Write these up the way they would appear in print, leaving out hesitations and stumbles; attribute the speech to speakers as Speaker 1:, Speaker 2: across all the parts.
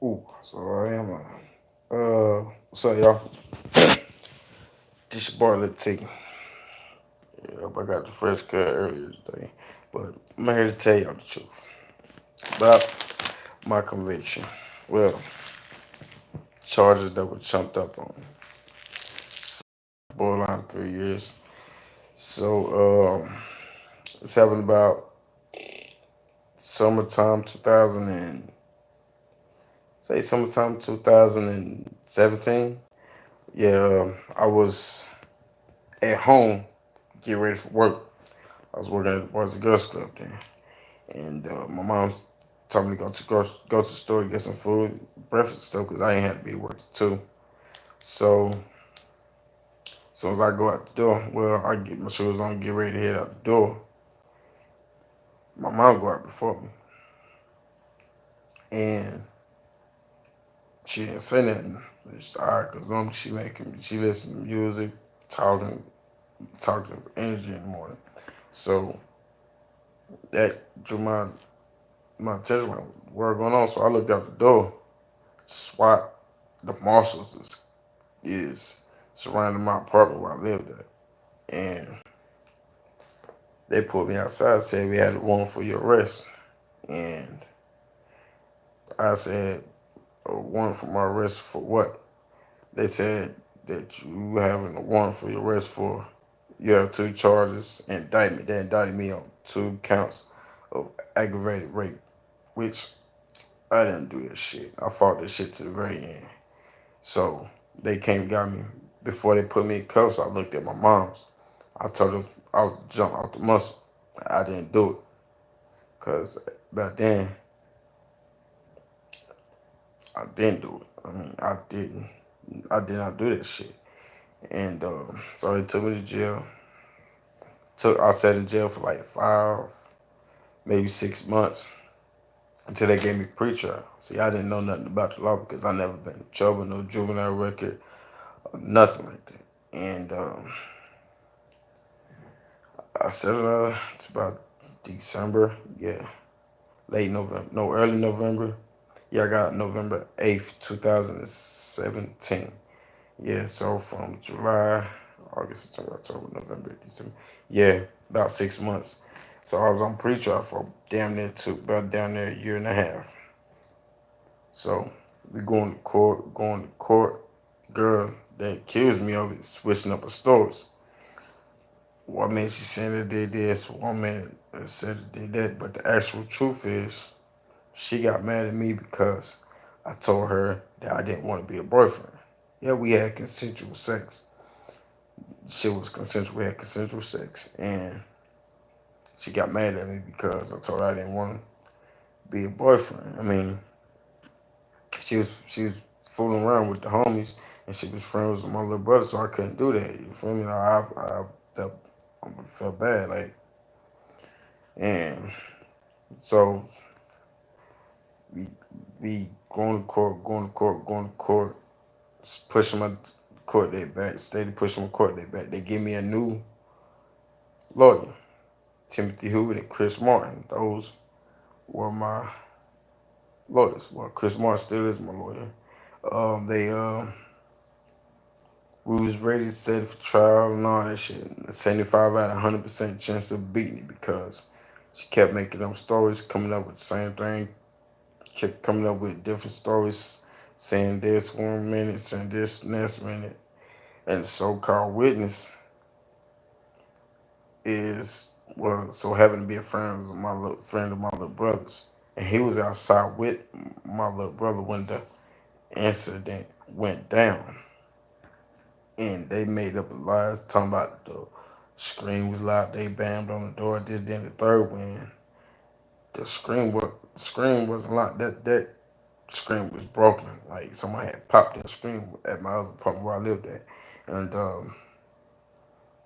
Speaker 1: Ooh, so I am. What's up, y'all? This your boy Lil'T. Yep, I got the fresh cut earlier today, but I'm here to tell y'all the truth about my conviction. Well, charges that were chumped up on. Borderline 3 years. So, it's happened about summertime 2000 and say summertime 2017. Yeah, I was at home getting ready for work. I was working at the Boys and Girls Club then. And my mom told me to go to the store to get some food, breakfast and stuff, because I ain't had to be working too. So as soon as I go out the door, well, I get my shoes on, get ready to head out the door. My mom go out before me, and she didn't say nothing. It's all right, cause normally she listen to music, talking energy in the morning. So that drew my attention. Like, what going on? So I looked out the door. SWAT, the marshals is surrounding my apartment where I lived at. And they pulled me outside, said we had a warrant for your arrest. And I said, a warrant for my arrest for what? They said that you having a warrant for your arrest for, you have two charges, indictment. They indicted me on 2 counts of aggravated rape, which I didn't do that shit. I fought that shit to the very end. So they came and got me. Before they put me in cuffs, I looked at my mom's. I told her I was jump out the muscle. I didn't do it. Because back then, I didn't do it. I mean, I didn't. I did not do that shit. And so they took me to jail. I sat in jail for like 5, maybe 6 months until they gave me pre-trial. See, I didn't know nothing about the law because I never been in trouble, no juvenile record, nothing like that. And I said it's about December, yeah, late November, no, early November. Yeah, I got November 8th, 2017. Yeah, so from July, August, September, October, November, December. Yeah, about 6 months. So I was on pre-trial for about damn near a year and a half. So we going to court. Girl, they accused me of it, switching up the stores. One minute she said it did this, one minute it said it did that, but the actual truth is she got mad at me because I told her that I didn't want to be a boyfriend. Yeah, we had consensual sex. Shit was consensual. We had consensual sex, and she got mad at me because I told her I didn't want to be a boyfriend. I mean, she was fooling around with the homies, and she was friends with my little brother, so I couldn't do that. You feel me? Felt, I felt bad, like, and so we we going to court, pushing my court date back, steady pushing my court date back. They give me a new lawyer, Timothy Hewitt and Chris Martin. Those were my lawyers. Well, Chris Martin still is my lawyer. They we was ready to set it for trial and all that shit. 75 out of 100% chance of beating it because she kept making them stories, coming up with the same thing, kept coming up with different stories, saying this one minute, saying this next minute. And the so-called witness is, well, so happened to be a friend of my little brother's, and he was outside with my little brother when the incident went down, and they made up lies talking about the screen was locked, they banged on the door, this, then the third one, the screen wasn't locked. That screen was broken. Like somebody had popped that screen at my other apartment where I lived at, and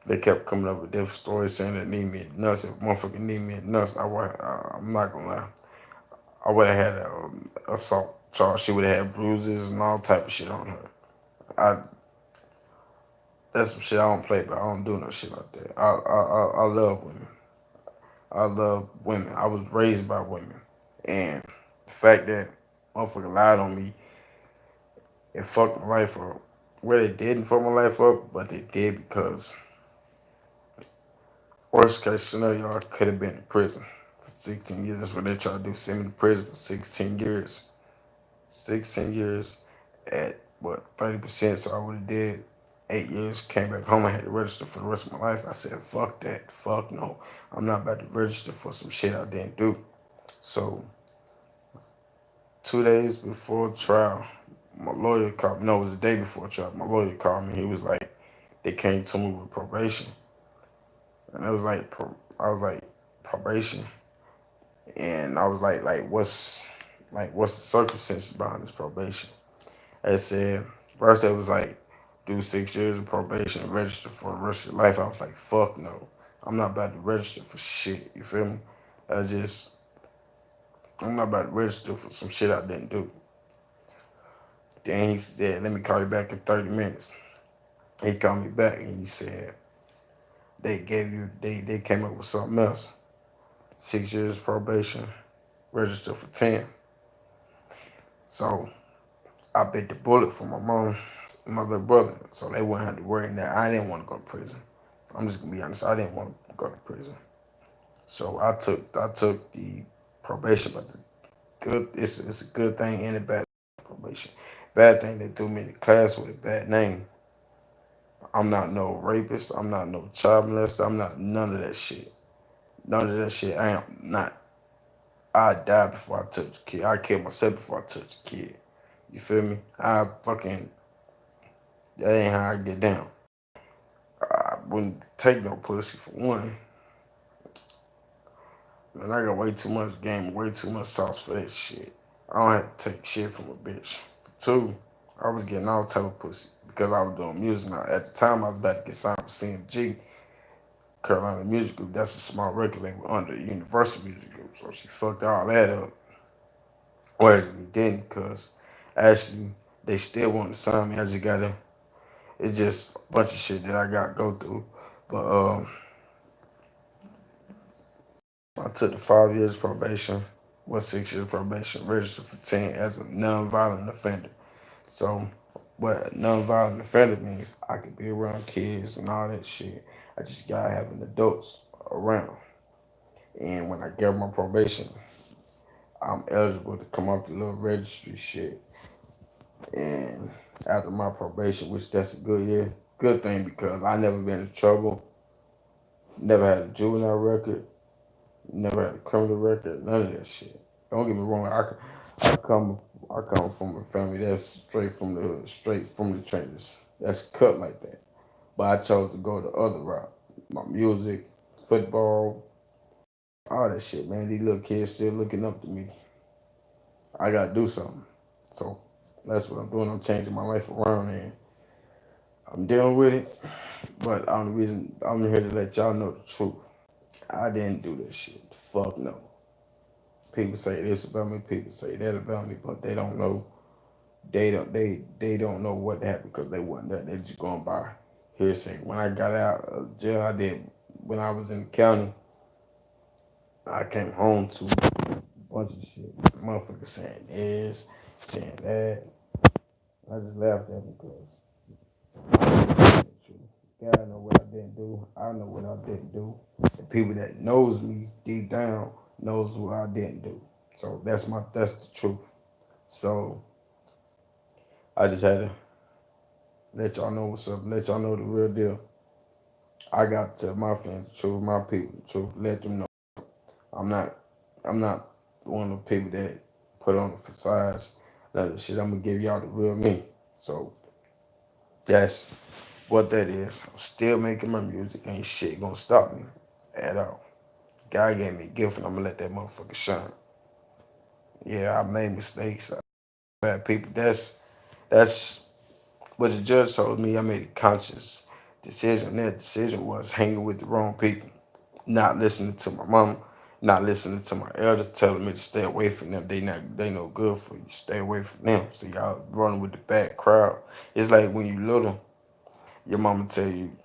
Speaker 1: they kept coming up with different stories saying that need me nuts. If motherfucker need me nuts, I'm not gonna lie. I would have had an assault charge. She would have had bruises and all type of shit on her. I That's some shit I don't play, but I don't do no shit like that. I love women. I love women. I was raised by women, and the fact that Motherfucker lied on me and fucked my life up. Well, they didn't fuck my life up, but they did because worst case scenario, I could have been in prison for 16 years. That's what they try to do. Send me to prison for 16 years. 16 years at what 30%. So I would have did 8 years. Came back home. I had to register for the rest of my life. I said, fuck that. Fuck no. I'm not about to register for some shit I didn't do. So 2 days before trial, my lawyer called me. No, it was the day before trial. My lawyer called me. He was like, they came to me with probation, and I was like, probation, and I was what's the circumstances behind this probation? I said, first it was like, do 6 years of probation and register for the rest of your life. I was like, fuck no, I'm not about to register for shit. You feel me? I just, I'm not about to register for some shit I didn't do. Then he said, let me call you back in 30 minutes. He called me back and he said, they came up with something else. 6 years probation, register for 10. So I bit the bullet for my mom and my little brother. So they wouldn't have to worry that I didn't want to go to prison. I'm just gonna be honest, I didn't want to go to prison. So I took the probation, but the good it's a good thing and a bad probation. Bad thing, they threw me in the class with a bad name. I'm not no rapist. I'm not no child molester. I'm not none of that shit. None of that shit. I am not. I died before I touched a kid. I killed myself before I touched a kid. You feel me? That ain't how I get down. I wouldn't take no pussy for one. Man, I got way too much game, way too much sauce for that shit. I don't have to take shit from a bitch. For two, I was getting all type of pussy because I was doing music. Now, at the time, I was about to get signed with CMG, Carolina Music Group. That's a small record label under Universal Music Group. So she fucked all that up. Well, we didn't because actually they still want to sign me. I just gotta, it's just a bunch of shit that I gotta go through. But I took the 5 years probation, was 6 years probation, registered for 10 as a non-violent offender. So, what non-violent offender means, I could be around kids and all that shit. I just gotta have an adults around. And when I get my probation, I'm eligible to come up the little registry shit. And after my probation, which that's a good thing because I never been in trouble, never had a juvenile record, never had a criminal record, none of that shit. Don't get me wrong. I come I come from a family that's straight from the hood, straight from the trenches. That's cut like that. But I chose to go the other route. My music, football, all that shit, man. These little kids still looking up to me. I gotta do something. So that's what I'm doing. I'm changing my life around and I'm dealing with it. But I'm the reason I'm here to let y'all know the truth. I didn't do this shit. Fuck no. People say this about me, people say that about me, but they don't know. They don't know what happened because they wasn't there. They just going by hearsay. When I got out of jail, I did. When I was in the county, I came home to a bunch of shit. Motherfuckers saying this, saying that. I just laughed at them because God know what I didn't do. I know what I didn't do. The people that knows me deep down knows what I didn't do. So that's the truth. So I just had to let y'all know what's up, let y'all know the real deal. I got to tell my fans the truth, my people the truth, let them know. I'm not I'm not one of the people that put on the facade, none of the shit. I'm gonna give y'all the real me. So that's what that is. I'm still making my music. Ain't shit gonna stop me at all. God gave me a gift and I'm gonna let that motherfucker shine. Yeah, I made mistakes. I bad people. That's what the judge told me. I made a conscious decision. That decision was hanging with the wrong people, not listening to my mom, not listening to my elders telling me to stay away from them. They no good for you. Stay away from them. So y'all running with the bad crowd. It's like when you little, your mama tell you,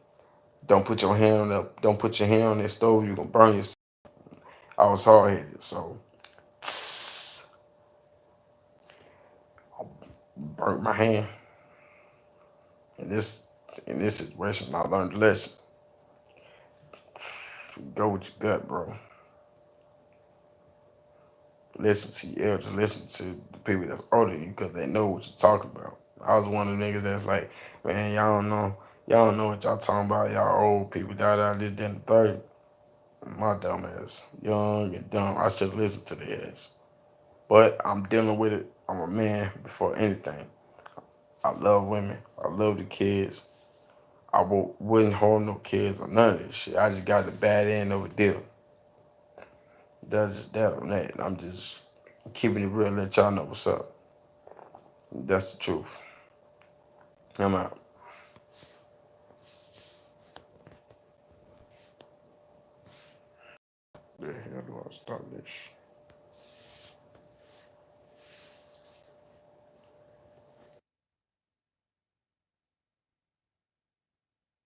Speaker 1: don't put your hand on that stove, you gonna burn yourself. I was hard headed, so burnt my hand. In this in this situation, I learned a lesson. Go with your gut, bro. Listen to your elders. Listen to the people that's older than you because they know what you're talking about. I was one of the niggas that's like, man, y'all don't know what y'all talking about. Y'all old people, this, that, and the third. My dumb ass, young and dumb. I should listen to the ass. But I'm dealing with it. I'm a man before anything. I love women. I love the kids. I wouldn't harm no kids or none of this shit. I just got the bad end of a deal. That's just that on that. I'm just keeping it real, let y'all know what's up. That's the truth. I'm out. The hell do I start this?